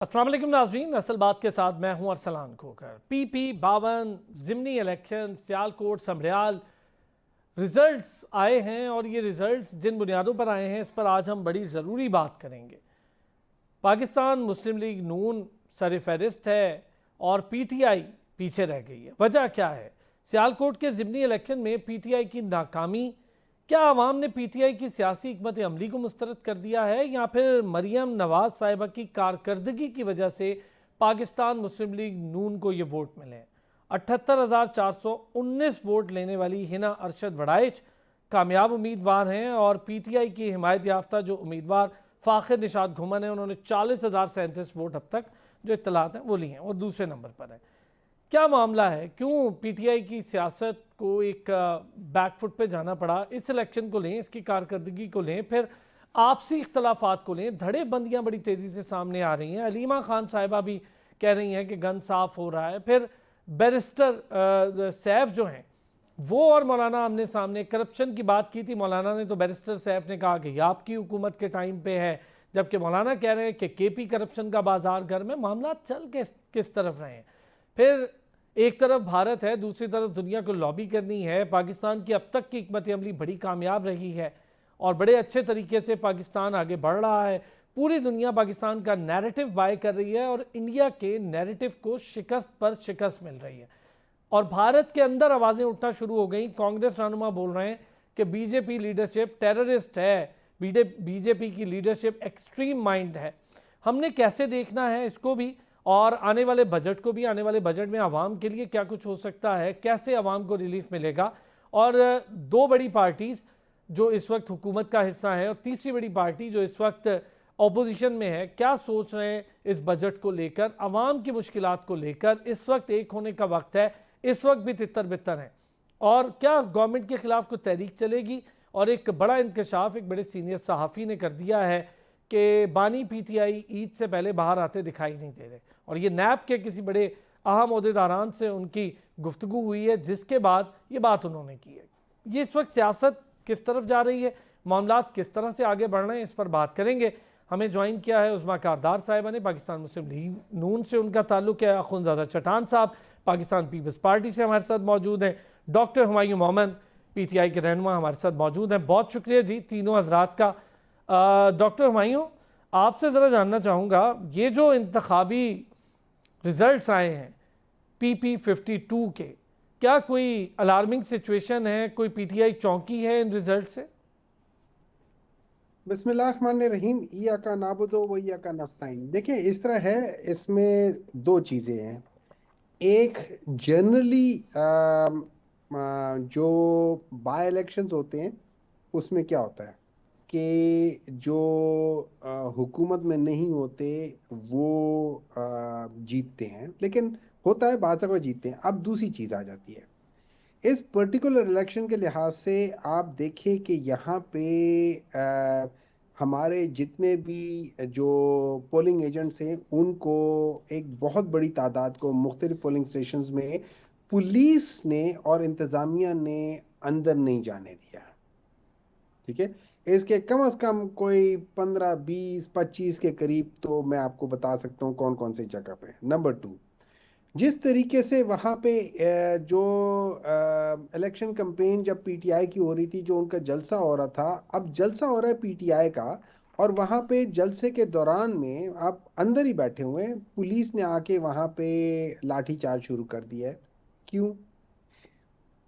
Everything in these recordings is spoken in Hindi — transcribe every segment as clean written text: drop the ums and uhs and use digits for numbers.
अस्सलाम वालेकुम नाज़रीन, असल बात के साथ मैं हूं अरसलान खोकर। PP 52 ज़िमनी इलेक्शन सियालकोट समरियाल रिज़ल्ट्स आए हैं और ये रिज़ल्ट्स जिन बुनियादों पर आए हैं इस पर आज हम बड़ी ज़रूरी बात करेंगे। पाकिस्तान मुस्लिम लीग नून सर फहरिस्त है और PTI पीछे रह गई है। वजह क्या है? सियालकोट के ज़िमनी इलेक्शन में PTI की नाकामी, क्या आवाम ने PTI की सियासी हिकमत अमली को मुस्तरद कर दिया है या फिर मरियम नवाज साहिबा की कारकर्दगी की वजह से पाकिस्तान मुस्लिम लीग नून को ये वोट मिले? 78,419 वोट लेने वाली हिना अरशद वड़ाइच कामयाब उम्मीदवार हैं और PTI की हिमायत याफ्ता जो उम्मीदवार फ़ाखिर निशात घुमन है उन्होंने 40,037 वोट अब तक जो इत्तलात हैं वो लिए हैं और दूसरे नंबर पर है। क्या मामला है? क्यों PTI की सियासत को एक बैकफुट पे जाना पड़ा? इस इलेक्शन को लें, इसकी कारकर्दगी को लें, फिर आपसी इख्तलाफात को लें, धड़ेबंदियां बड़ी तेज़ी से सामने आ रही हैं। अलीमा खान साहिबा भी कह रही हैं कि गन साफ हो रहा है। फिर बैरिस्टर सैफ जो हैं वो और मौलाना आमने सामने करप्शन की बात की थी। मौलाना ने तो बैरिस्टर सैफ ने कहा कि यह आपकी हुकूमत के टाइम पे है, जबकि मौलाना कह रहे हैं कि KP करप्शन का बाजार घर में। मामला चल किस तरफ रहे हैं? फिर एक तरफ भारत है, दूसरी तरफ दुनिया को लॉबी करनी है। पाकिस्तान की अब तक की हिकमत अमली बड़ी कामयाब रही है और बड़े अच्छे तरीके से पाकिस्तान आगे बढ़ रहा है। पूरी दुनिया पाकिस्तान का नैरेटिव बाय कर रही है और इंडिया के नैरेटिव को शिकस्त पर शिकस्त मिल रही है। और भारत के अंदर आवाज़ें उठना शुरू हो गई। कांग्रेस रहनुमा बोल रहे हैं कि BJP लीडरशिप टेररिस्ट है, BJP की लीडरशिप एक्सट्रीम माइंड है। हमने कैसे देखना है इसको भी, और आने वाले बजट को भी, आने वाले बजट में आवाम के लिए क्या कुछ हो सकता है, कैसे आवाम को रिलीफ मिलेगा। और दो बड़ी पार्टीज़ जो इस वक्त हुकूमत का हिस्सा है और तीसरी बड़ी पार्टी जो इस वक्त अपोजिशन में है, क्या सोच रहे हैं इस बजट को लेकर, आवाम की मुश्किलात को लेकर। इस वक्त एक होने का वक्त है, इस वक्त भी तितर बितर हैं। और क्या गवर्नमेंट के खिलाफ कोई तहरीक चलेगी? और एक बड़ा इंकशाफ एक बड़े सीनियर सहाफ़ी ने कर दिया है कि बानी PTI ईद से पहले बाहर आते दिखाई नहीं दे रहे, और ये नैब के किसी बड़े अहम अहदेदारान से उनकी गुफ्तगू हुई है जिसके बाद ये बात उन्होंने की है। ये इस वक्त सियासत किस तरफ जा रही है, मामलात किस तरह से आगे बढ़ रहे हैं, इस पर बात करेंगे। हमें ज्वाइन किया है उज़मा कारदार साहिबा ने, पाकिस्तान मुस्लिम लीग नून से उनका ताल्लुक है। अखुंज़ादा चट्टान साहब पाकिस्तान पीपल्स पार्टी से हमारे साथ मौजूद हैं। डॉक्टर हुमायूं मोमन PTI के रहनुमा हमारे साथ मौजूद हैं। बहुत शुक्रिया जी तीनों हजरात का। डॉक्टर हुमायूं, आपसे ज़रा जानना चाहूँगा, ये जो इंतखाबी रिज़ल्ट्स आए हैं PP 52 के, क्या कोई अलार्मिंग सिचुएशन है? कोई PTI चौंकी है इन रिज़ल्ट से? बिस्मिल्लाहिर्रहमानिर्रहीम, इय्याका नाबुदु व इय्याका नस्तईन। देखिए, इस तरह है, इसमें दो चीज़ें हैं। एक, जनरली जो बाय इलेक्शंस होते हैं उसमें क्या होता है कि जो हुकूमत में नहीं होते वो जीतते हैं, लेकिन होता है बात वो जीतते हैं। अब दूसरी चीज़ आ जाती है इस पर्टिकुलर इलेक्शन के लिहाज से। आप देखें कि यहाँ पे हमारे जितने भी जो पोलिंग एजेंट्स हैं उनको एक बहुत बड़ी तादाद को मुख्तलिफ पोलिंग स्टेशंस में पुलिस ने और इंतज़ामिया ने अंदर नहीं जाने दिया। ठीक है, इसके कम से कम कोई 15, 20, 25 के करीब तो मैं आपको बता सकता हूँ कौन कौन सी जगह पे। नंबर टू, जिस तरीके से वहाँ पे जो इलेक्शन कैंपेन जब PTI की हो रही थी, जो उनका जलसा हो रहा था, अब जलसा हो रहा है PTI का, और वहाँ पे जलसे के दौरान में आप अंदर ही बैठे हुए हैं, पुलिस ने आके वहाँ पे लाठीचार्ज शुरू कर दिया है। क्यों?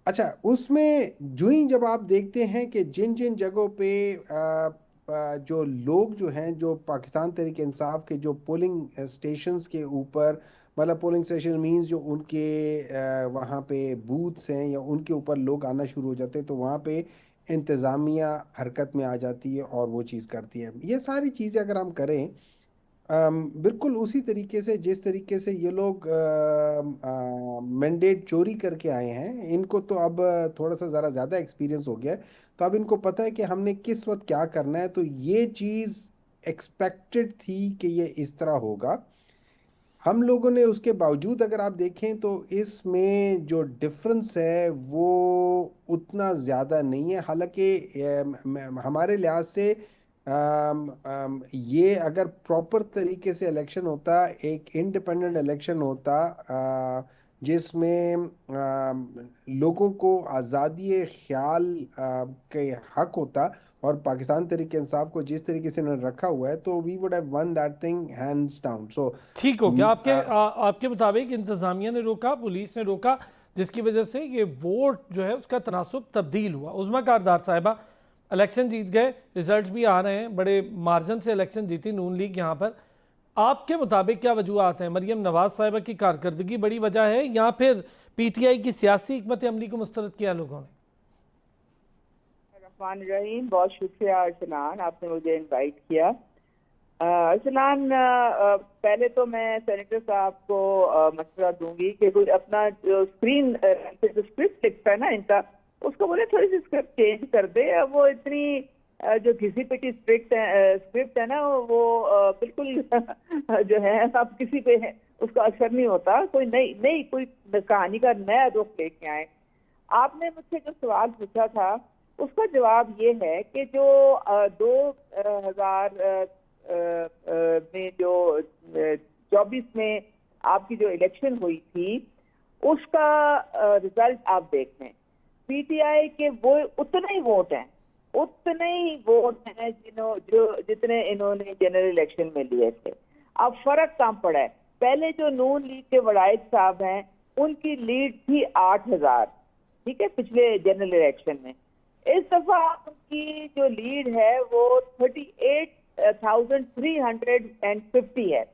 अच्छा, उसमें जो ही जब आप देखते हैं कि जिन जिन जगहों पे जो लोग जो हैं, जो पाकिस्तान तहरीक इंसाफ के जो पोलिंग स्टेशंस के ऊपर, मतलब पोलिंग स्टेशन मींस जो उनके वहाँ पे बूथ्स हैं या उनके ऊपर लोग आना शुरू हो जाते हैं, तो वहाँ पे इंतज़ामिया हरकत में आ जाती है और वो चीज़ करती है। ये सारी चीज़ें अगर हम करें बिल्कुल उसी तरीके से जिस तरीके से ये लोग मैंडेट चोरी करके आए हैं, इनको तो अब थोड़ा सा ज़रा ज़्यादा एक्सपीरियंस हो गया है, तो अब इनको पता है कि हमने किस वक्त क्या करना है। तो ये चीज़ एक्सपेक्टेड थी कि ये इस तरह होगा। हम लोगों ने उसके बावजूद अगर आप देखें तो इसमें जो डिफरेंस है वो उतना ज़्यादा नहीं है। हालांकि हमारे लिहाज से ये अगर प्रॉपर तरीके से इलेक्शन होता, एक इंडिपेंडेंट इलेक्शन होता, जिसमें लोगों को आज़ादी ख्याल के हक होता, और पाकिस्तान तरीके इंसाफ को जिस तरीके से उन्होंने रखा हुआ है, तो we would have one that thing hands down. So ठीक हो गया। आपके मुताबिक इंतजामिया ने रोका, पुलिस ने रोका, जिसकी वजह से ये वोट जो है उसका तनासुब तब्दील हुआ। उज़्मा कारदार साहिबा इलेक्शन जीत गए, रिजल्ट भी आ रहे हैं, बड़े मार्जिन से इलेक्शन जीती नून लीग। यहाँ पर आपके मुताबिक क्या वजूहत हैं? मरियम नवाज साहिबा की कारकर्दगी बड़ी वजह है, या फिर पीटीआई की सियासी हिकमत अमली को मुस्तरद किया लोगों ने? रहीम, बहुत शुक्रिया अर्सलान, आपने मुझे इनवाइट किया। अर्सलान, पहले तो मैं सेनेटर साहब को मशवरा दूंगी कि कोई अपना जो स्क्रीन जो स्क्रिप्ट लिखता है ना इनका, उसको बोले थोड़ी सी स्क्रिप्ट चेंज कर दे। अब वो इतनी जो घिसी पिटी स्क्रिप्ट है ना, वो बिल्कुल जो है अब किसी पे है उसका असर नहीं होता। कोई नई नई कोई कहानी का नया रुख लेके आए। आपने मुझसे जो सवाल पूछा था उसका जवाब ये है कि जो 2000 में जो 24 में आपकी जो इलेक्शन हुई थी उसका रिजल्ट आप देख लें। पीटीआई के वो उतने ही वोट हैं, जितने इन्होंने जनरल इलेक्शन में लिए थे। अब फर्क कम पड़ा है। पहले जो नून लीग के वड़ाइद साहब हैं उनकी लीड थी 8000, ठीक है, पिछले जनरल इलेक्शन में। इस दफा उनकी जो लीड है वो 38,350 है।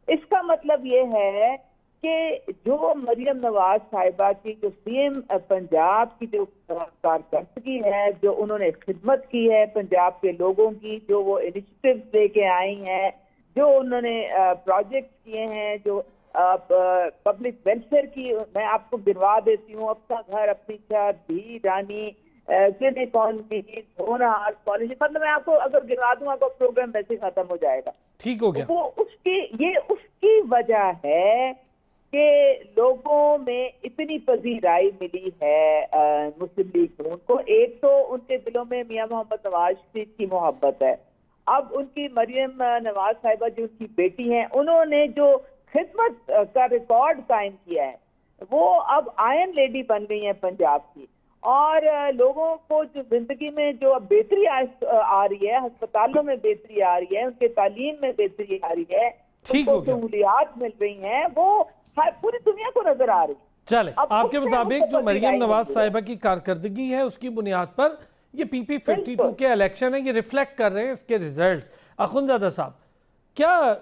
इसका मतलब ये है कि जो मरियम नवाज साहिबा की जो सीएम पंजाब की जो कारकर्दगी है, जो उन्होंने खिदमत की है पंजाब के लोगों की, जो वो इनिशिएटिव लेके आई हैं, जो उन्होंने प्रोजेक्ट किए हैं, जो पब्लिक वेलफेयर की, मैं आपको गिनवा देती हूँ। अपना घर अपनी छत, धी रानी, कॉलेज, मतलब मैं आपको अगर गिनवा दूंगा तो प्रोग्राम वैसे ही खत्म हो जाएगा। ठीक हो गया। वो उसकी वजह है कि लोगों में इतनी पजीराई मिली है मुस्लिम लीग नून को। एक तो उनके दिलों में मियां मोहम्मद नवाज शरीफ की मोहब्बत है। अब उनकी मरियम नवाज साहिबा जो उनकी बेटी हैं, उन्होंने जो खिदमत का रिकॉर्ड कायम किया है, वो अब आयरन लेडी बन गई है पंजाब की। और लोगों को जो जिंदगी में जो अब बेहतरी आ रही है, अस्पतालों में बेहतरी आ रही है, उनके तालीम में बेहतरी आ रही है, उनको सहूलियात मिल रही हैं, वो पूरी दुनिया को नजर आ रही है। चले, आपके मुताबिक जो मरियम नवाज साहिबा की कारकर्दगी है उसकी बुनियाद पर ये PP52 के इलेक्शन है, ये रिफ्लेक्ट कर रहे हैं इसके रिजल्ट्स। अखुंजादा साहब, क्या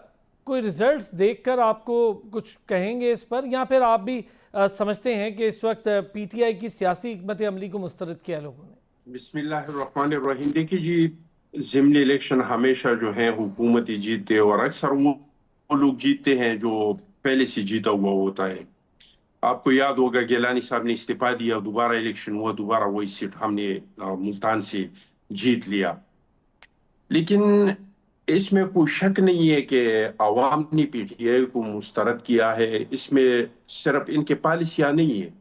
कोई रिजल्ट्स देखकर आपको कुछ कहेंगे इस पर, या फिर आप भी समझते हैं कि इस वक्त पीटीआई की सियासी हिकमत अमली को मुस्तरद किया लोगों ने? बिस्मिल्लाहिर्रहमानिर्रहीम। देखिए जी, ज़िमनी इलेक्शन हमेशा जो है हुकूमती जीतते, और अक्सर वो लोग जीतते हैं जो पहले से जीता हुआ होता है। आपको याद होगा गिलानी साहब ने इस्तीफा दिया, दोबारा इलेक्शन हुआ, दोबारा वही सीट हमने मुल्तान से जीत लिया। लेकिन इसमें कोई शक नहीं है कि अवाम ने पीटीआई को मुस्तरद किया है। इसमें सिर्फ इनके पॉलिसियां नहीं है,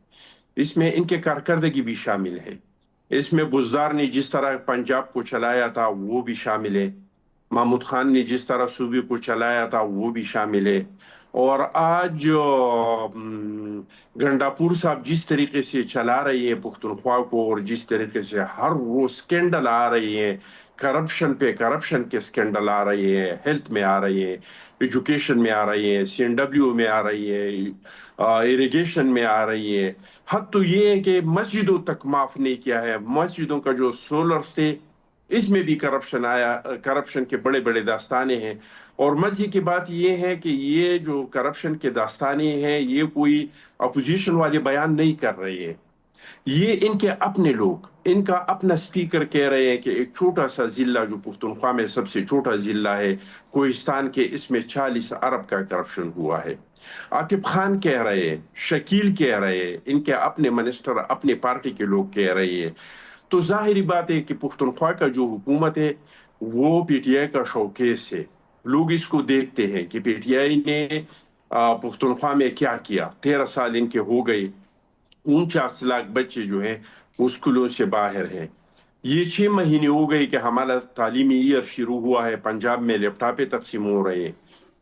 इसमें इनके कारकर्दगी भी शामिल है। इसमें बुज़दार ने जिस तरह पंजाब को चलाया था वो भी शामिल है, महमूद खान ने जिस तरह सूबे को चलाया था वो भी शामिल है। और आज गंडापुर साहब जिस तरीके से चला रही है पुख्तनख्वा को, और जिस तरीके से हर रोज स्कैंडल आ रही है, करप्शन पे करप्शन के स्कैंडल आ रही है, हेल्थ में आ रही है, एजुकेशन में आ रही है, CNW में आ रही है, इरिगेशन में आ रही है। हद तो ये है कि मस्जिदों तक माफ नहीं किया है। मस्जिदों का जो सोलर्स थे इसमें भी करप्शन आया, करप्शन के बड़े बड़े दास्ताने हैं। और मजे की बात यह है कि ये जो करप्शन के दास्ताने हैं ये कोई अपोजिशन वाले बयान नहीं कर रहे हैं, ये इनके अपने लोग, इनका अपना स्पीकर कह रहे हैं कि एक छोटा सा जिला जो पुख्तनख्वा में सबसे छोटा जिला है कोहिस्तान के, इसमें 40 अरब का करप्शन हुआ है। आकिब खान कह रहे हैं, शकील कह रहे हैं, इनके अपने मिनिस्टर अपने पार्टी के लोग कह रहे हैं। तो जाहिर बात है कि पुख्तनख्वा का जो हुकूमत है वो पीटीआई का शोकेस है। लोग इसको देखते हैं कि पीटीआई ने पुख्तनख्वा में क्या किया। 13 साल इनके हो गए, 49 लाख बच्चे जो हैं वो स्कूलों से बाहर हैं। ये 6 महीने हो गए कि हमारा तालीमी ईयर शुरू हुआ है, पंजाब में लैपटॉपें तकसीम हो रहे हैं,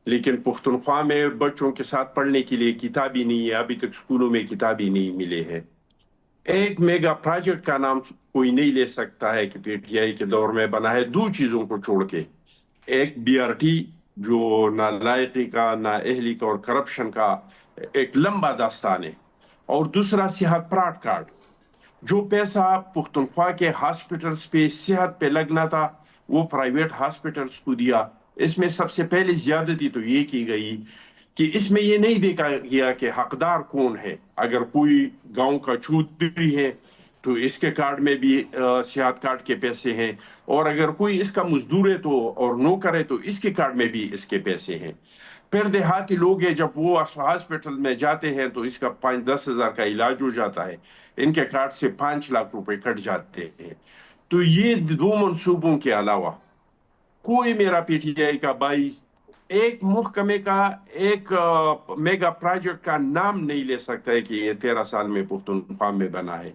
लेकिन पुख्तनख्वा में बच्चों के साथ पढ़ने के लिए किताब ही नहीं है। अभी तक स्कूलों में किताब ही नहीं मिले हैं। एक मेगा प्रोजेक्ट का नाम कोई नहीं ले सकता है कि पीटीआई के दौर में बना है, दो चीजों को छोड़ के। एक बीआरटी जो नालायकी का, नाअहली का और करप्शन का एक लंबा दास्तान है, और दूसरा सेहत प्राट कार्ड। जो पैसा पुख्तनख्वा के हॉस्पिटल्स पे सेहत पे लगना था वो प्राइवेट हॉस्पिटल्स को दिया। इसमें सबसे पहले ज्यादती तो ये की गई कि इसमें ये नहीं देखा गया कि हकदार कौन है। अगर कोई गांव का चौधरी है तो इसके कार्ड में भी सेहत कार्ड के पैसे हैं, और अगर कोई इसका मजदूर है तो और नौकर है तो इसके कार्ड में भी इसके पैसे हैं। फिर देहाती लोग हैं, जब वो हॉस्पिटल में जाते हैं तो इसका 5-10 हजार का इलाज हो जाता है, इनके कार्ड से 5 लाख रुपए कट जाते हैं। तो ये दो मंसूबों के अलावा कोई मेरा पीटीआई का भाई एक महकमे का, एक मेगा प्रोजेक्ट का नाम नहीं ले सकता है कि ये 13 साल में पुख्तनख्वा में बना है।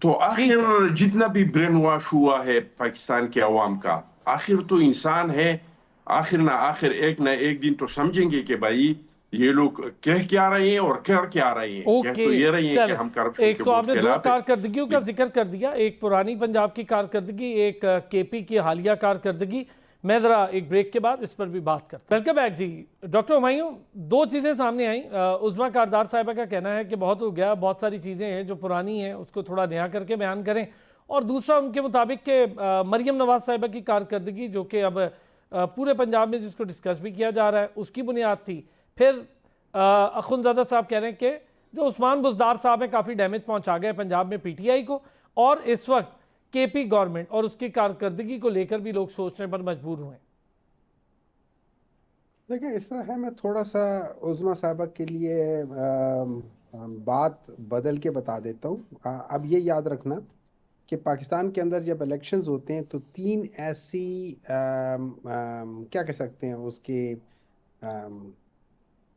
तो आखिर जितना भी ब्रेन वॉश हुआ है पाकिस्तान के अवाम का, आखिर तो इंसान है। आखिर ना एक दिन तो समझेंगे कि भाई ये लोग कह क्या रहे हैं और कर क्या रहे हैं। कह तो ये रहे हैं कि हम करप्शन एक के तो बहुत आपने दो खिलाफ हैं। कारकर्दगियों का जिक्र कर दिया, एक पुरानी पंजाब की कारकर्दगी, एक केपी की हालिया कारकर्दगी। मैं जरा एक ब्रेक के बाद इस पर भी बात करता हूं। वेलकम बैक जी। डॉक्टर हुमायूं, दो चीज़ें सामने आई। उज़मा कारदार साहिबा का कहना है कि बहुत हो गया, बहुत सारी चीज़ें हैं जो पुरानी हैं उसको थोड़ा नया करके बयान करें, और दूसरा उनके मुताबिक कि मरियम नवाज साहिबा की कारकर्दगी जो कि अब पूरे पंजाब में जिसको डिस्कस भी किया जा रहा है उसकी बुनियाद थी। फिर अखुंज़ादा साहब कह रहे हैं कि जो उस्मान बुज़दार साहब हैं काफ़ी डैमेज पहुंचा गए पंजाब में पीटीआई को, और इस वक्त केपी गवर्नमेंट और उसकी कारकर्दगी को लेकर भी लोग सोचने पर मजबूर हुए। देखिए, इस तरह है, मैं थोड़ा सा उज़मा साहबा के लिए बात बदल के बता देता हूँ। अब ये याद रखना कि पाकिस्तान के अंदर जब इलेक्शंस होते हैं तो तीन ऐसी क्या कह सकते हैं उसके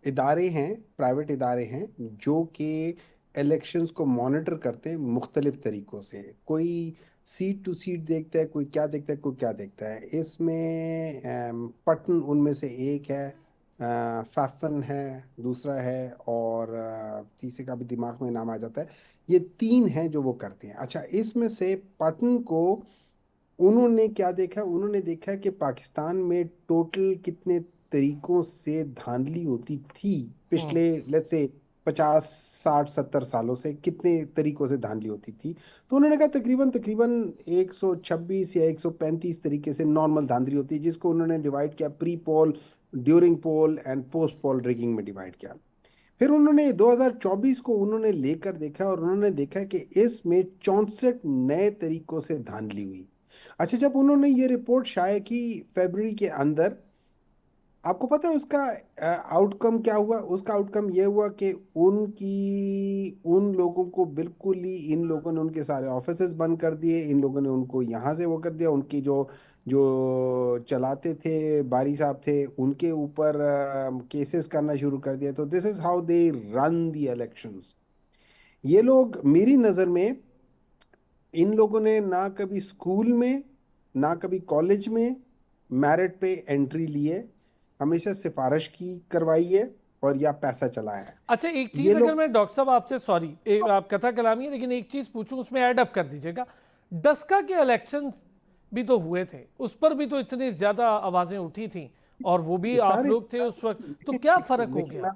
इदारे हैं, प्राइवेट इदारे हैं जो कि इलेक्शंस को मॉनिटर करते हैं मुख्तलिफ तरीक़ों से। कोई सीट टू सीट देखता है, कोई क्या देखता है, कोई क्या देखता है। इसमें पटन उनमें से एक है, फाफन है, दूसरा है, और तीसरे का भी दिमाग में नाम आ जाता है। ये तीन हैं जो वो करते हैं। अच्छा, इसमें से पटन को उन्होंने क्या देखा? उन्होंने देखा कि पाकिस्तान में टोटल कितने तरीकों से धांधली होती थी पिछले लेट्स से 50, 60, 70 सालों से, कितने तरीकों से धांधली होती थी। तो उन्होंने कहा तकरीबन तकरीबन 126 या 135 तरीके से नॉर्मल धांधली होती है, जिसको उन्होंने डिवाइड किया pre poll, during poll and post poll rigging में डिवाइड किया। फिर उन्होंने 2024 को उन्होंने लेकर देखा और उन्होंने देखा कि इसमें 64 नए तरीकों से धांधली हुई। अच्छा, जब उन्होंने ये रिपोर्ट शाया की फरवरी के अंदर, आपको पता है उसका आउटकम क्या हुआ? उसका आउटकम ये हुआ कि उन लोगों को बिल्कुल ही, इन लोगों ने उनके सारे ऑफिसेज बंद कर दिए, इन लोगों ने उनको यहाँ से वो कर दिया, उनकी जो जो चलाते थे बारी साहब थे उनके ऊपर केसेस करना शुरू कर दिया। तो this is how they run the elections. ये लोग, मेरी नज़र में, इन लोगों ने ना कभी स्कूल में ना कभी कॉलेज में मेरिट पे एंट्री लिए, हमेशा सिफारिश की करवाई है और या पैसा चलाया है। अच्छा, एक चीज अगर मैं डॉक्टर साहब आपसे, सॉरी आप कथा कलामी है, लेकिन एक चीज पूछूं उसमें ऐड अप कर दीजिएगा। डस्का के इलेक्शन भी तो हुए थे, उस पर भी तो इतनी ज्यादा आवाजें उठी थी और वो भी आप लोग थे उस वक्त, तो क्या फर्क हो गया?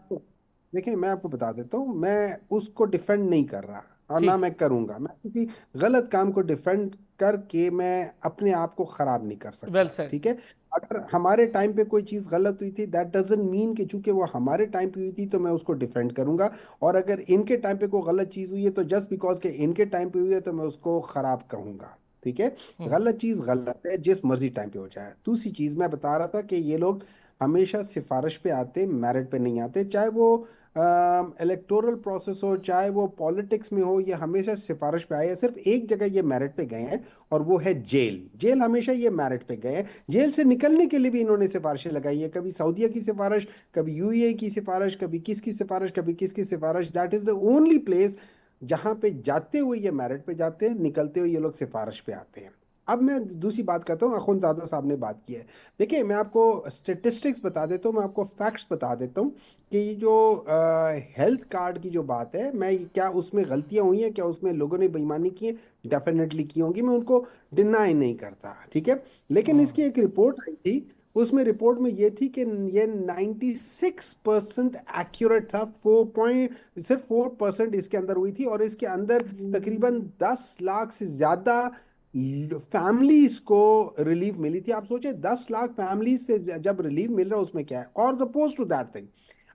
देखिए, मैं आपको बता देता हूँ, मैं उसको डिफेंड नहीं कर रहा और ना मैं करूंगा। मैं किसी गलत काम को डिफेंड करके मैं अपने आप को खराब नहीं कर सकता। ठीक है, अगर हमारे टाइम पे कोई चीज़ गलत हुई थी, दैट डजंट मीन कि चूंकि वो हमारे टाइम पे हुई थी तो मैं उसको डिफेंड करूंगा, और अगर इनके टाइम पे कोई गलत चीज़ हुई है तो जस्ट बिकॉज के इनके टाइम पे हुई है तो मैं उसको खराब कहूंगा। ठीक है, गलत चीज़ गलत है, जिस मर्जी टाइम पे हो जाए। दूसरी चीज़ मैं बता रहा था कि ये लोग हमेशा सिफारिश पे आते, मेरिट पे नहीं आते। चाहे वो इलेक्टोरल प्रोसेस हो, चाहे वो पॉलिटिक्स में हो, ये हमेशा सिफारिश पे आए हैं। सिर्फ एक जगह ये मेरिट पे गए हैं और वो है जेल। जेल हमेशा ये मेरिट पे गए हैं। जेल से निकलने के लिए भी इन्होंने सिफारिशें लगाई है, कभी सऊदीया की सिफारिश, कभी यूएई की सिफारिश, कभी किसकी सिफारिश, कभी किसकी सिफारिश। That is the only place जहां पे जाते हुए ये मेरिट पे जाते हैं, निकलते हुए ये लोग सिफारिश पे आते हैं। अब मैं दूसरी बात करता हूँ, अखुंज़ादा साहब ने बात की है। देखिए, मैं आपको स्टेटिस्टिक्स बता देता हूँ, मैं आपको फैक्ट्स बता देता हूँ कि ये जो हेल्थ कार्ड की जो बात है, मैं क्या उसमें गलतियां हुई हैं, क्या उसमें लोगों ने बेईमानी की है, डेफिनेटली की होंगी, मैं उनको डिनाई नहीं करता, ठीक है। लेकिन इसकी एक रिपोर्ट आई थी, उसमें रिपोर्ट में ये थी कि ये 96% एक्यूरेट था, 4% इसके अंदर हुई थी, और इसके अंदर तकरीबन 10 लाख से ज्यादा फैमिलीज को रिलीफ मिली थी। आप सोचे 10 लाख फैमिलीज से जब रिलीफ मिल रहा है, उसमें क्या है। और अपोज टू दैट थिंग,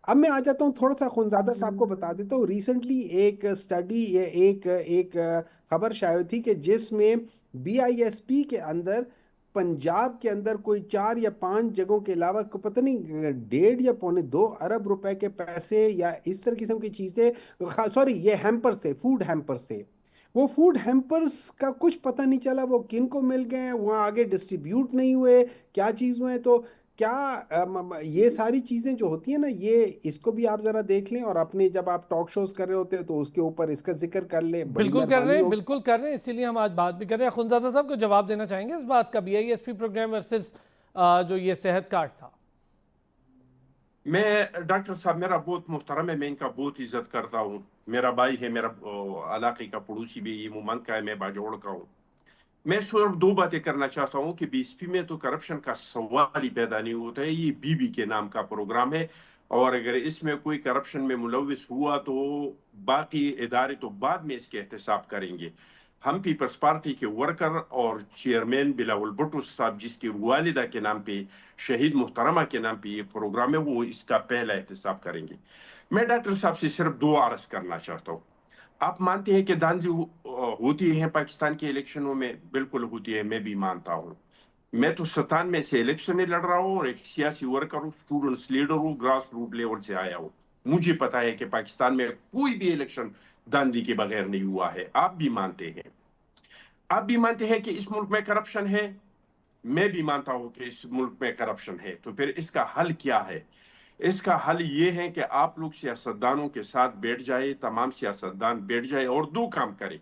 अब मैं आ जाता हूँ थोड़ा सा खुनजादा साहब को बता देता हूँ। रिसेंटली एक स्टडी, एक एक खबर शायद हुई थी कि जिसमें बीआईएसपी के अंदर, पंजाब के अंदर कोई 4 या 5 जगहों के अलावा पता नहीं 1.5 या 2.25 अरब रुपए के पैसे या इस तरह किस्म की चीजें, सॉरी ये हैम्पर्स थे, फूड हैम्पर्स थे। वो फूड हैम्पर्स का कुछ पता नहीं चला वो किन को मिल गए, वहाँ आगे डिस्ट्रीब्यूट नहीं हुए, क्या चीज़ हुए। तो क्या ये सारी चीज़ें जो होती है ना, ये इसको भी आप ज़रा देख लें, और अपने जब आप टॉक शोज कर रहे होते हैं तो उसके ऊपर इसका जिक्र कर लें, बड़ी बिल्कुल कर रहे मेहरबानी हैं, होगी। बिल्कुल कर रहे हैं, इसीलिए हम आज बात भी कर रहे हैं। खुंजादा साहब को जवाब देना चाहेंगे इस बात का, बीआईएसपी प्रोग्राम वर्सेस जो ये सेहत कार्ड था। मैं डॉक्टर साहब, मेरा बहुत मुहतरम है, मैं इनका बहुत इज्जत करता हूँ। मेरा भाई है, मेरा इलाके का पड़ोसी भी, ये मुमंद का है, मैं बाजोड़ का हूँ। मैं सिर्फ दो बातें करना चाहता हूँ कि बीएसपी में तो करप्शन का सवाल ही पैदा नहीं होता है। ये बीबी के नाम का प्रोग्राम है, और अगर इसमें कोई करप्शन में मुलविस हुआ तो बाकी इदारे तो बाद में इसके एहतसाब करेंगे। हम पीपल्स पार्टी के वर्कर और चेयरमैन बिलावल भुट्टो साहब, जिसकी वालिदा के नाम पे, शहीद मुहतरमा के नाम पे ये प्रोग्राम है, वो इसका पहला एहतसाब करेंगे। मैं डॉक्टर साहब से सिर्फ दो अर्ज करना चाहता हूँ। आप मानते हैं कि धांधली होती है पाकिस्तान के इलेक्शनों में? बिल्कुल होती है, मैं भी मानता हूँ। मैं तो 97 में से इलेक्शन लड़ रहा हूँ, और एक सियासी वर्कर हूँ, स्टूडेंट्स लीडर हूँ, ग्रास रूट लेवल से आया हूँ। मुझे पता है कि पाकिस्तान में कोई भी इलेक्शन धांधली के बगैर नहीं हुआ है। आप भी मानते हैं, आप भी मानते हैं कि इस मुल्क में करप्शन है। मैं भी मानता हूं कि इस मुल्क में करप्शन है। तो फिर इसका हल क्या है? इसका हल ये है कि आप लोग सियासतदानों के साथ बैठ जाए, तमाम सियासतदान बैठ जाए और दो काम करें।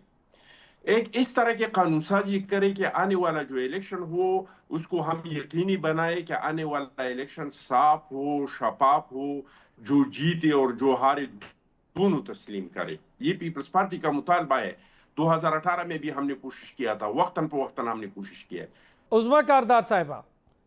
एक इस तरह के कानून साजी करें कि आने वाला जो इलेक्शन हो, उसको हम यकीनी बनाए कि आने वाला इलेक्शन साफ हो, शफाफ हो, जो जीते और जो हारे दोनों तस्लीम करे। ये पीपल्स पार्टी का मुतालबा है। 2018 में भी हमने कोशिश किया था, वक्तन पे वक्तन हमने कोशिश किया है। उज़मा कारदार साहिबा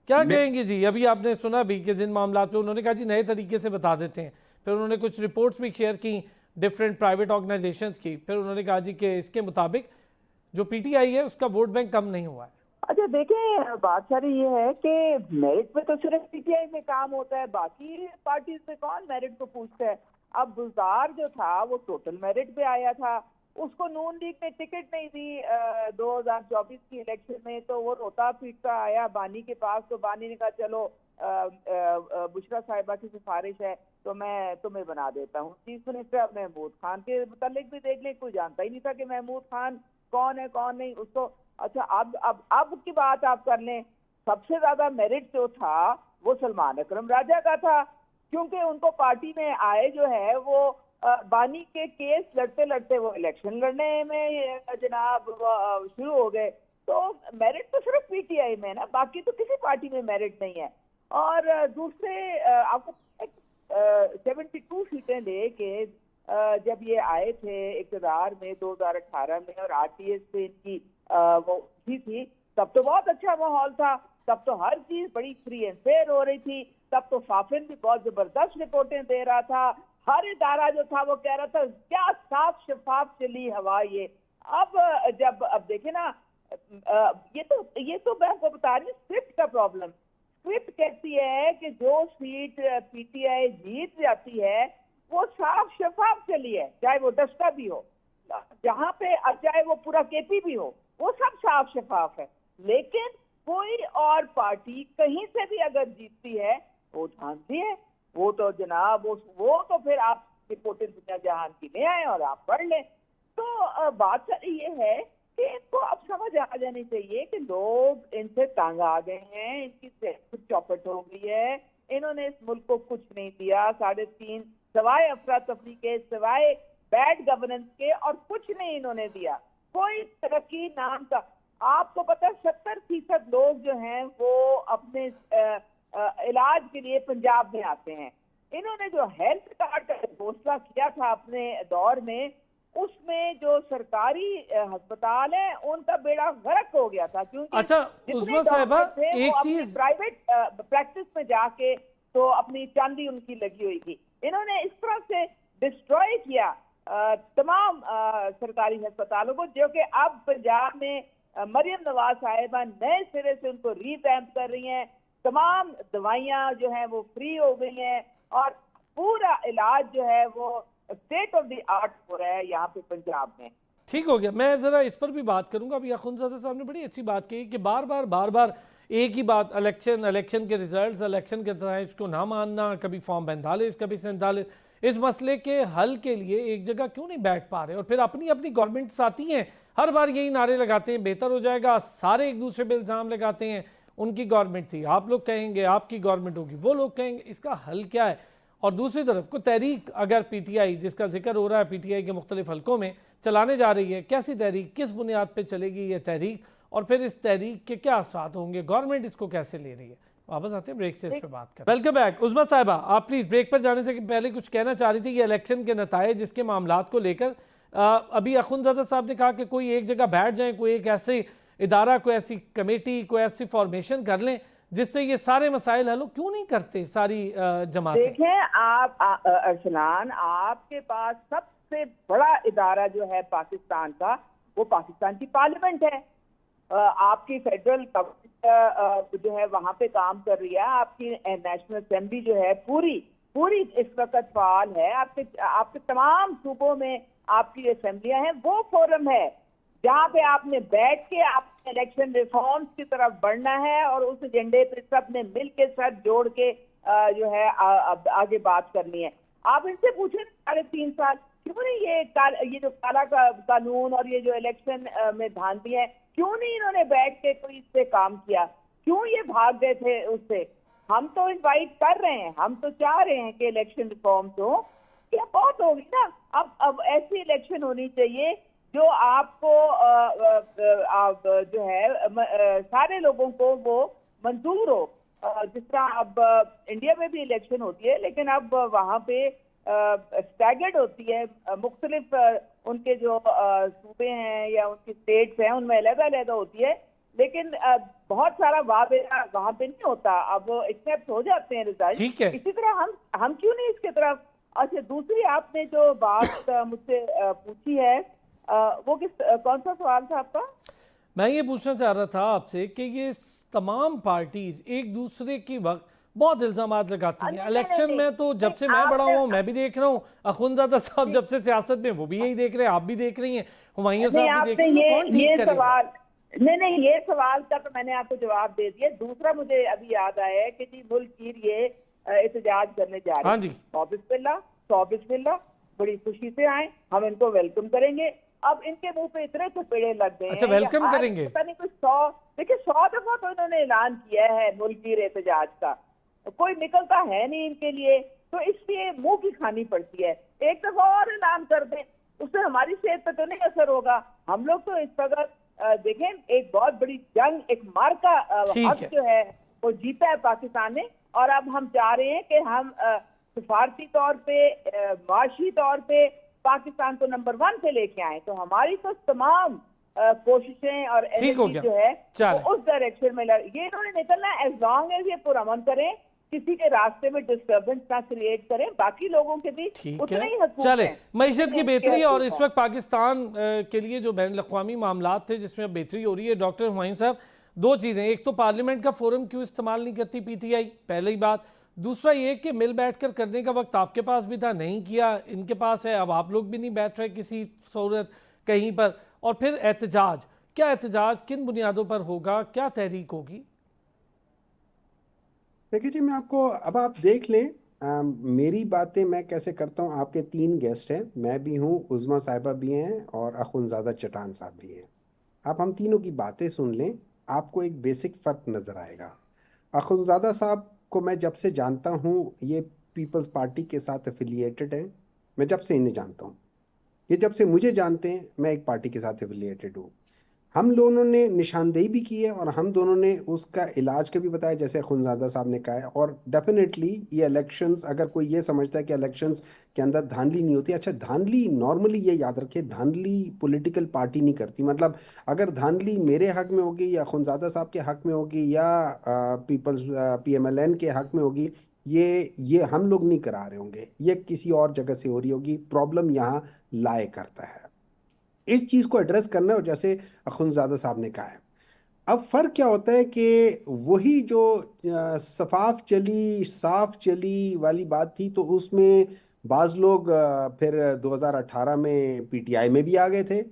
क्या मैं कहेंगी जी? अभी आपने सुना भी कि जिन मामला पे उन्होंने कहा जी नए तरीके से बता देते हैं, फिर उन्होंने कुछ रिपोर्ट्स भी शेयर की डिफरेंट प्राइवेट ऑर्गेनाइजेशंस की, फिर उन्होंने कहा जी कि इसके मुताबिक जो पीटीआई है उसका वोट बैंक कम नहीं हुआ है। अच्छा देखिए, बात सारी ये है कि मेरिट पे तो सिर्फ पीटीआई में काम होता है, बाकी पार्टीज में कौन मेरिट को पूछता है। अब गुलजार जो था वो टोटल मेरिट पे आया था, उसको नून लीग ने टिकट नहीं दी 2024 की इलेक्शन में, तो वो रोता पीटता आया बानी के पास, तो बानी ने कहा चलो बुशरा साहिबा की सिफारिश है तो मैं तुम्हें बना देता हूँ चीफ मिनिस्टर। महमूद खान के मुतालिक भी देख लें, कोई जानता ही नहीं था कि महमूद खान कौन है कौन नहीं उसको। अच्छा अब की बात आप कर लें, सबसे ज्यादा मेरिट जो था वो सलमान अकरम राजा का था, क्योंकि उनको पार्टी में आए जो है वो बानी के केस लड़ते लड़ते वो इलेक्शन लड़ने में जनाब शुरू हो गए। तो मेरिट तो सिर्फ पीटीआई में ना, बाकी तो किसी पार्टी में मेरिट नहीं है। और दूसरे आपको 72 सीटें लेके जब ये आए थे इक़्तिदार में 2018 में, और आरटीएस पे इनकी वो थी, तब तो बहुत अच्छा माहौल था, तब तो हर चीज बड़ी फ्री एंड फेयर हो रही थी, तब तो फाफिन भी बहुत जबरदस्त रिपोर्टें दे रहा था, हर इदारा जो था वो कह रहा था क्या साफ शफाफ चली हवा ये। अब देखे ना, ये तो मैं आपको बता रही हूँ स्क्रिप्ट का प्रॉब्लम। स्क्रिप्ट कहती है कि जो सीट पीटीआई जीत जाती है वो साफ शफाफ चली है, चाहे वो डस्का भी हो, जहां पे चाहे वो पूरा केपी भी हो, वो सब साफ शफाफ है। लेकिन कोई और पार्टी कहीं से भी अगर जीतती है वो जानती है, वो तो जनाब वो तो फिर आप रिपोर्टें दुनिया जहान की ले आए और आप पढ़ लें। तो बात सारी ये है कि इनको अब समझ आ जानी चाहिए कि लोग इनसे तंग आ गए हैं, इनकी सेहत चौपट हो गई है, इन्होंने इस मुल्क को कुछ नहीं दिया। 3.5 सवाए अफरा तफरी के, सिवाय बैड गवर्नेंस के, और कुछ नहीं इन्होंने दिया, कोई तरक्की नाम का। आपको पता है 70% लोग जो हैं वो अपने इलाज के लिए पंजाब में आते हैं। इन्होंने जो हेल्थ कार्ड का घोषणा किया था अपने दौर में, उसमें जो सरकारी अस्पताल है उनका बेड़ा गर्क हो गया था, क्योंकि अच्छा उस्मा साहिबा, एक चीज प्राइवेट प्रैक्टिस में जाके तो अपनी चांदी उनकी लगी हुई थी। इन्होंने इस तरह से डिस्ट्रॉय किया तमाम सरकारी अस्पतालों को, जो कि अब पंजाब में मरियम नवाज साहिबा नए सिरे से उनको रीवैम्प कर रही हैं। तमाम दवाइयां जो हैं वो फ्री हो गई हैं और पूरा इलाज जो है वो स्टेट ऑफ द आर्ट हो रहा है यहाँ पे पंजाब में। ठीक हो गया, मैं ज़रा इस पर भी बात करूंगा। अभी अखुंज़ादा साहब ने बड़ी अच्छी बात कही कि बार बार एक ही बात, इलेक्शन के रिजल्ट्स, इलेक्शन के नतीजे को ना मानना, कभी फॉर्म 45 कभी 47, इस मसले के हल के लिए एक जगह क्यों नहीं बैठ पा रहे? और फिर अपनी अपनी गवर्नमेंट्स आती हैं, हर बार यही नारे लगाते हैं बेहतर हो जाएगा, सारे एक दूसरे पे इल्ज़ाम लगाते हैं उनकी गवर्नमेंट थी, आप लोग कहेंगे आपकी गवर्नमेंट होगी, वो लोग कहेंगे, इसका हल क्या है? और दूसरी तरफ को तहरीक अगर पीटीआई, जिसका जिक्र हो रहा है पीटीआई के मुख्तलिफ हलकों में चलाने जा रही है, कैसी तहरीक, किस बुनियाद पर चलेगी ये तहरीक, और फिर इस तहरीक के क्या असरात होंगे, गवर्नमेंट इसको कैसे ले रही है? वापस आते हैं ब्रेक से, इस पर बात करें। Welcome back. उस्मा साहिबा, आप प्लीज़ ब्रेक पर जाने से पहले कुछ कहना चाह रही थी कि इलेक्शन के नताए जिसके मामलात को लेकर अभी अखुंज़ादा साहब ने कहा कि कोई एक जगह बैठ जाए, कोई एक ऐसे इदारा, कोई ऐसी कमेटी, कोई ऐसी फॉर्मेशन कर लें जिससे ये सारे मसाइल हल हो। क्यों नहीं करते सारी जमातें? देखें आप अरसलान, आपके पास सबसे बड़ा इदारा जो है पाकिस्तान का, वो पाकिस्तान की पार्लियामेंट है। आपकी फेडरल गवर्नमेंट जो है वहां पे काम कर रही है, आपकी नेशनल असेंबली जो है पूरी इस वक्त फाल है। आपके तमाम सूबों में आपकी असेंबलियां हैं, वो फोरम है जहाँ पे आपने बैठ के आपने इलेक्शन रिफॉर्म्स की तरफ बढ़ना है और उस एजेंडे पे सब ने मिल के सर जोड़ के जो है आगे बात करनी है। आप इनसे पूछें 3.5 साल क्यों नहीं ये जो काला कानून और ये जो इलेक्शन में धांधली है, क्यों नहीं इन्होंने बैठ के कोई इससे काम किया? क्यों ये भाग गए थे उससे? हम तो इनवाइट कर रहे हैं, हम तो चाह रहे हैं कि इलेक्शन रिफॉर्म्स हो। क्या बहुत होगी ना, अब ऐसी इलेक्शन होनी चाहिए जो आपको जो है सारे लोगों को वो मंजूर हो। जिस तरह अब इंडिया में भी इलेक्शन होती है, लेकिन अब वहाँ पे स्टैगर्ड होती है, मुख्तलिफ उनके जो सूबे हैं या उनकी स्टेट्स हैं उनमें अलग-अलग होती है, लेकिन बहुत सारा वहाँ पे नहीं होता। अब एक्सेप्ट हो जाते हैं रिजल्ट। ठीक है, इसी तरह हम क्यों नहीं इसके तरफ। अच्छा, दूसरी आपने जो बात मुझसे पूछी है, वो कौन सा सवाल था आपका? मैं ये पूछना चाह रहा था आपसे कि ये तमाम पार्टीज एक दूसरे की वक्त बहुत इल्जामात लगाती हैं इलेक्शन में। तो जब से मैं बड़ा हुआ मैं भी देख रहा हूँ, अखुंज़ादा साहब जब से सियासत में वो भी यही देख रहे हैं, आप भी देख रही हैं, हुमायूं साहब भी देख रहे हैं, कौन ठीक करेगा? नहीं, ये सवाल का तो मैंने आपको जवाब दे दिया। दूसरा मुझे अभी याद आया है कि जी मुल्क ये एहतजाज करने जा रहे हैं। हाँ जी, 100 बिस्मिल्लाह, बड़ी खुशी से आए, हम इनको वेलकम करेंगे। अब इनके मुंह पे इतने चपेड़े लग गए। अच्छा, वेलकम करेंगे? पता नहीं कुछ 100 दफा तो इन्होंने ऐलान किया है मुल्कगीर एहतजाज का, कोई निकलता है नहीं इनके लिए, तो इसलिए मुंह की खानी पड़ती है। एक दफा और ऐलान कर दें, उससे हमारी सेहत पे तो नहीं असर होगा। हम लोग तो इस वक्त देखें एक बहुत बड़ी जंग, एक मार का हक जो है वो जीता है पाकिस्तान ने, और अब हम चाह रहे हैं कि हम सिफारती तौर पे, माशी तौर पे पाकिस्तान को नंबर 1 पे लेके आए। तो हमारी तो तमाम कोशिशें और एनर्जी जो है वो उस डायरेक्शन में ये इन्होंने निकलना है। एज लॉन्ग एज ये पुरअमन करें, किसी के रास्ते में डिस्टर्बेंस ना क्रिएट करें, बाकी लोगों के भी उतने ही हकूक़ हैं। चले, मईशत की बेहतरी और इस वक्त पाकिस्तान के लिए जो बैन अवी मामलात थे जिसमें अब बेहतरी हो रही है। डॉक्टर हुमायूं साहब, 2 चीज़ें, एक तो पार्लियामेंट का फोरम क्यों इस्तेमाल नहीं करती पीटीआई, पहली बात। दूसरा ये कि मिल बैठकर करने का वक्त आपके पास भी था, नहीं किया, इनके पास है, अब आप लोग भी नहीं बैठ रहे किसी सूरत कहीं पर। और फिर एहतजाज, क्या एहतजाज किन बुनियादों पर होगा, क्या तहरीक होगी? देखिए जी, मैं आपको, अब आप देख लें मेरी बातें मैं कैसे करता हूँ। आपके 3 गेस्ट हैं, मैं भी हूँ, उज़्मा साहिबा भी हैं और अखुंज़ादा चटान साहब भी हैं। आप हम तीनों की बातें सुन लें, आपको एक बेसिक फ़र्क नज़र आएगा। अखुंज़ादा साहब को मैं जब से जानता हूँ, ये पीपल्स पार्टी के साथ एफिलिएटेड हैं, मैं जब से इन्हें जानता हूँ। ये जब से मुझे जानते हैं मैं एक पार्टी के साथ एफिलिएटेड हूँ। हम दोनों ने निशानदेही भी की है और हम दोनों ने उसका इलाज का भी बताया, जैसे खुनजादा साहब ने कहा है। और डेफिनेटली ये इलेक्शंस, अगर कोई ये समझता है कि इलेक्शंस के अंदर धांधली नहीं होती, अच्छा धांधली नॉर्मली, ये याद रखिए, धांधली पॉलिटिकल पार्टी नहीं करती। मतलब अगर धांधली मेरे हक में होगी या खुनजादा साहब के हक में होगी या पीपल्स PMLN के हक में होगी, ये हम लोग नहीं करा रहे होंगे, ये किसी और जगह से हो रही होगी। प्रॉब्लम यहाँ लाए करता है, इस चीज को एड्रेस करना है। और जैसे अखुनजादा साहब ने कहा है, अब फर्क क्या होता है कि वही जो सफाफ चली साफ चली वाली बात थी, तो उसमें बाज लोग फिर 2018 में PTI में भी आ गए थे।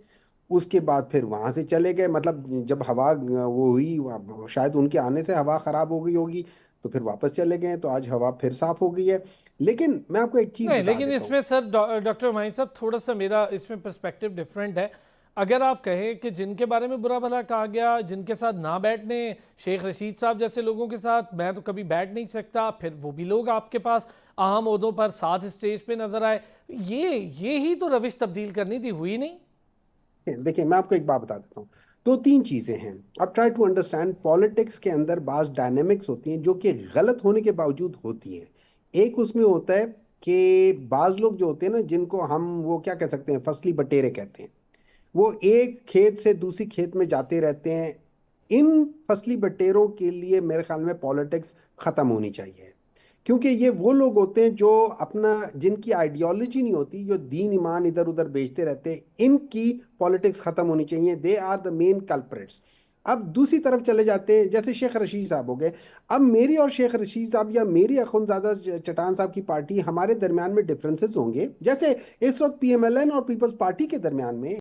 उसके बाद फिर वहां से चले गए, मतलब जब हवा वो हुई, शायद उनके आने से हवा खराब हो गई होगी, तो फिर वापस चले गए, तो आज हवा फिर साफ हो गई है। लेकिन मैं आपको एक चीज नहीं, बता लेकिन देता हूँ। इसमें सर डॉक्टर माही साहब, थोड़ा सा मेरा इसमें पर्सपेक्टिव डिफरेंट है। अगर आप कहें कि जिनके बारे में बुरा भला कहा गया, जिनके साथ ना बैठने, शेख रशीद साहब जैसे लोगों के साथ मैं तो कभी बैठ नहीं सकता, फिर वो भी लोग आपके पास अहम ओहदों पर साथ स्टेज पे नजर आए, ये ही तो रविश तब्दील करनी थी, हुई नहीं। देखिए मैं आपको एक बात बता देता हूँ। दो तीन चीजें हैं, अब ट्राई टू अंडरस्टैंड। पॉलिटिक्स के अंदर बाज डायनेमिक्स होती हैं जो कि गलत होने के बावजूद होती हैं। एक उसमें होता है कि बाज लोग जो होते हैं ना, जिनको हम वो क्या कह सकते हैं, फसली बटेरे कहते हैं, वो एक खेत से दूसरी खेत में जाते रहते हैं। इन फसली बटेरों के लिए मेरे ख्याल में पॉलिटिक्स खत्म होनी चाहिए, क्योंकि ये वो लोग होते हैं जो अपना, जिनकी आइडियोलॉजी नहीं होती, जो दीन ईमान इधर उधर बेचते रहते हैं। इनकी पॉलिटिक्स खत्म होनी चाहिए, they are the main culprits. अब दूसरी तरफ चले जाते हैं, जैसे शेख रशीद साहब हो गए। अब मेरी और शेख रशीद साहब या मेरी अखुनजादा चटान साहब की पार्टी, हमारे दरमियान में डिफरेंसेस होंगे, जैसे इस वक्त PMLN और पीपल्स पार्टी के दरमियान में।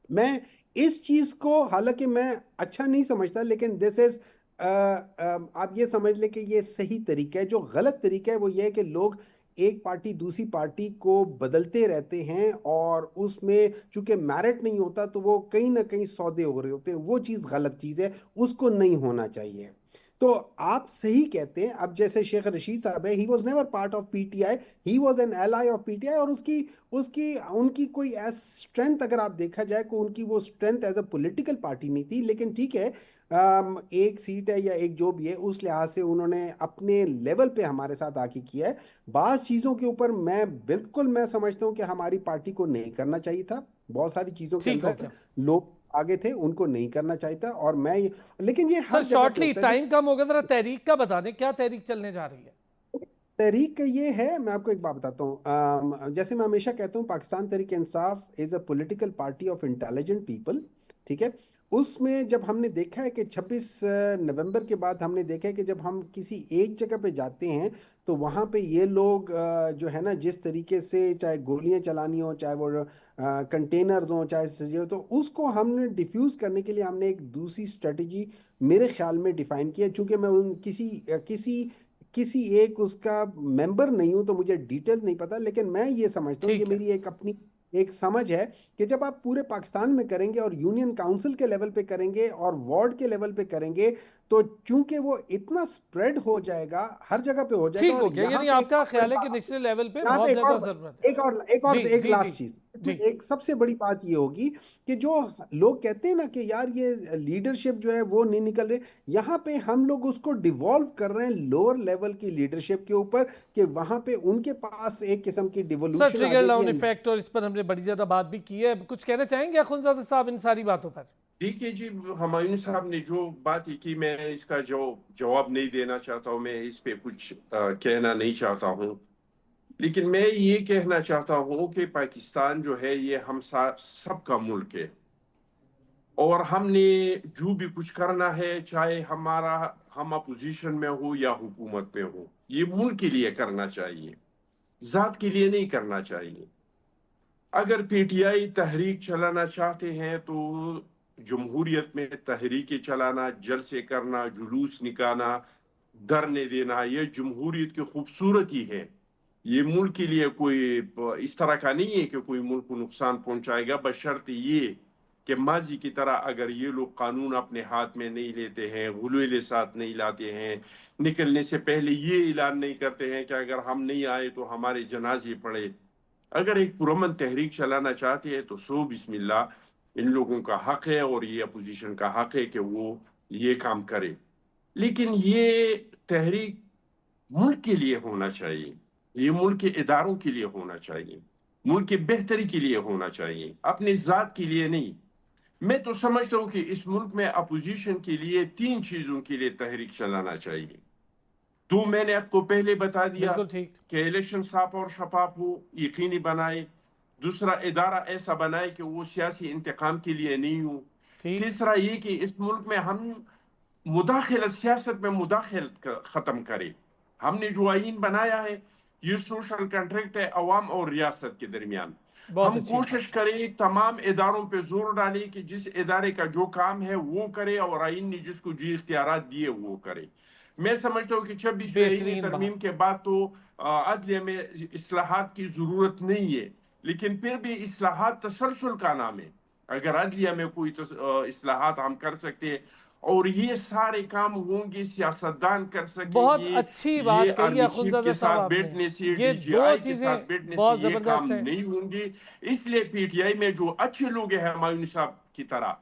मैं इस चीज को, हालांकि मैं अच्छा नहीं समझता, लेकिन दिस इज, आप ये समझ ले कि ये सही तरीका है। जो गलत तरीका है वो ये है कि लोग एक पार्टी दूसरी पार्टी को बदलते रहते हैं, और उसमें चूंकि मेरिट नहीं होता तो वो कहीं ना कहीं सौदे हो रहे होते हैं। वो चीज़ गलत चीज़ है, उसको नहीं होना चाहिए। तो आप सही कहते हैं। अब जैसे शेख रशीद साहब है, he was never part of PTI, he was an ally of PTI। और उसकी उसकी उनकी कोई एज स्ट्रेंथ, अगर आप देखा जाए, को उनकी वो strength as a political party नहीं थी। लेकिन ठीक है, एक सीट है या एक जो भी है, उस लिहाज से उन्होंने अपने लेवल पे हमारे साथ आके किया है। बात चीज़ों के ऊपर मैं समझता हूँ कि हमारी पार्टी को नहीं करना चाहिए था। बहुत सारी चीज़ों के ठीक हो अंदर गया लोग आगे थे, उनको नहीं करना चाहिए था। और मैं लेकिन ये सर, हर जगह पे शॉर्टली होता है। टाइम कम हो गया, जरा तहरीक का बता दें, क्या तहरीक चलने जा रही है। तहरीक का ये है, मैं आपको एक बात बताता हूँ। जैसे मैं हमेशा कहता हूँ, Pakistan Tehreek Insaf is a political party of intelligent people. ठीक है। उसमें जब हमने देखा है कि 26 नवंबर के बाद हमने देखा है कि जब हम किसी एक जगह पे जाते हैं, तो वहाँ पे ये लोग जो है ना, जिस तरीके से चाहे गोलियां चलानी हो, चाहे वो कंटेनर्स हो, चाहे चीज़ें हो, तो उसको हमने डिफ्यूज़ करने के लिए हमने एक दूसरी स्ट्रेटजी मेरे ख्याल में डिफाइन किया। चूंकि मैं उन किसी एक उसका मेंबर नहीं हूं, तो मुझे डिटेल नहीं पता। लेकिन मैं ये समझता हूँ, ये ठीक है। मेरी एक अपनी एक समझ है, कि जब आप पूरे पाकिस्तान में करेंगे और यूनियन काउंसिल के लेवल पे करेंगे और वार्ड के लेवल पे करेंगे, तो चूंकि वो इतना स्प्रेड हो जाएगा, हर जगह पे हो जाएगा। ठीक और हो गया, यहाँ यानी पे एक आपका और बड़ी ख्याल है कि बात, नेशनल लेवल पे यहाँ पे बहुत ज्यादा जरूरत है। जी एक जी जी लास्ट चीज, इसमें जी। एक सबसे बड़ी बात ये होगी कि जो लोग कहते हैं ना कि यार ये लीडरशिप जो है वो नहीं निकल रहे, यहाँ पे हम लोग उसको डिवॉल्व कर रहे हैं लोअर लेवल की लीडरशिप के ऊपर, कि वहां पे उनके पास एक किस्म की सर, डिवोल्यूशन आ ट्रिगर जाएगी। डाउन इफेक्ट, और इस पर हमने बड़ी ज्यादा बात भी की है, कुछ कहना चाहेंगे अखुनजादा साहब इन सारी बातों पर। देखिए जी, हुमायूं साहब ने जो बात की, मैं इसका जो जवाब नहीं देना चाहता हूँ, मैं इस पे कुछ कहना नहीं चाहता हूँ। लेकिन मैं ये कहना चाहता हूँ कि पाकिस्तान जो है ये हम सबका मुल्क है, और हमने जो भी कुछ करना है, चाहे हम अपोजिशन में हो या हुकूमत में हो, ये मुल्क के लिए करना चाहिए, जात के लिए नहीं करना चाहिए। अगर PTI तहरीक चलाना चाहते हैं तो जमहूरियत में तहरीकें चलाना, जलसे करना, जुलूस निकालना, धरने देना, ये जमहूरियत की खूबसूरती है। ये मुल्क के लिए कोई इस तरह का नहीं है कि कोई मुल्क को नुकसान पहुंचाएगा, बशर्ते ये कि माजी की तरह अगर ये लोग कानून अपने हाथ में नहीं लेते हैं, गुलेले साथ नहीं लाते हैं, निकलने से पहले ये ऐलान नहीं करते हैं कि अगर हम नहीं आए तो हमारे जनाजे पड़े, अगर एक पुरअमन तहरीक चलाना चाहते हैं तो सो बिस्मिल्लाह, इन लोगों का हक है और ये अपोजिशन का हक है कि वो ये काम करे। लेकिन ये तहरीक मुल्क के लिए होना चाहिए, ये मुल्क के इदारों के लिए होना चाहिए, मुल्क की बेहतरी के लिए होना चाहिए, अपनी जात के लिए नहीं। मैं तो समझता हूं कि इस मुल्क में अपोजिशन के लिए 3 चीजों के लिए तहरीक चलाना चाहिए। तो मैंने आपको पहले बता दिया बिल्कुल ठीक। कि इलेक्शन साफ और शफाफ हो, यकीनी बनाए। दूसरा, इदारा ऐसा बनाए कि वो सियासी इंतकाम के लिए नहीं हो। ठीक। तीसरा ये कि इस मुल्क में हम मुदाखलत, सियासत में मुदाखलत खत्म करें। हमने जो आईन बनाया है ये सोशल कॉन्ट्रैक्ट है अवाम और रियासत के दरमियान। बहुत हम अच्छी कोशिश करें तमाम इदारों पे जोर डालें कि जिस इदारे का जो काम है वो करे और आईन ने जिसको जो इख्तियारात दिए वो करे। मैं समझता हूँ कि 26वीं आईनी बेहतरीन बात। तरमीम के बाद तो अदलिया में इस्लाहात की जरूरत नहीं है, लेकिन फिर भी इस्लाहात तसलसल का नाम है। अगर अदलिया में कोई इस्लाहात हम कर सकते हैं और ये सारे काम होंगे सियासतदान कर बहुत सकेंगे, अच्छी बात ये कही आर्मी चीफ अखुंज़ादा के साहब साथ आपने। बैठने से, ये दो डीजीआई के चीजें साथ बैठने बहुत से ये काम जबरदस्त है। नहीं होंगे। इसलिए पीटीआई में जो अच्छे लोग हैं हुमायूं साहब की तरह,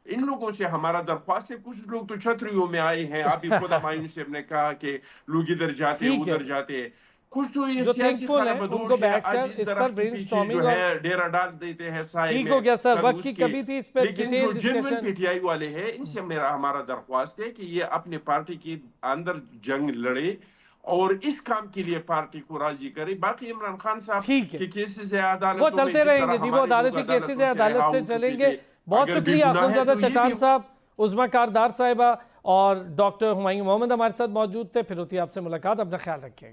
इन लोगों से हमारा दरख्वास्त है। कुछ लोग तो छतरियों में आए हैं, अभी खुद हुमायूं साहब ने कहा कि लोग इधर जाते हैं ठीक है। उधर जाते हैं। कुछ तो ये जो सियासी थिंकफुल सारा हैं उनको बदोश है, बैठकर आज इस इस पर दरख्त के पीछे जो ब्रेनस्टॉर्मिंग और है डेरा डाल देते हैं साए ठीक में, हो गया सर, कल वक्त की उसके। कमी थी, इस पर लेकिन डिटेल जो जेन्युइन डिस्कशन। पीटीआई वाले हैं इनसे हमारा दरख्वास्त है कि ये अपने पार्टी के अंदर जंग लड़े और इस काम के लिए पार्टी को राजी करे। बाकी इमरान खान साहब ठीक है, के केसेस है अदालतों वो में, चलते जिस तरह रहेंगे जी, वो हमारे लोग अदालती केसेस अदालतों है, से रिहा अदालत से हो चुके चलेंगे। थे। बहुत अगर शुक्रिया बेगुनाह है अखुंज़ादा तो ये चचान भी साहब, उज़्मा कारदार साहिबा और डॉक्टर हुमायूं मोहम्मद हमारे साथ मौजूद थे। फिर होती है आपसे मुलाकात, अपना ख्याल रखिएगा।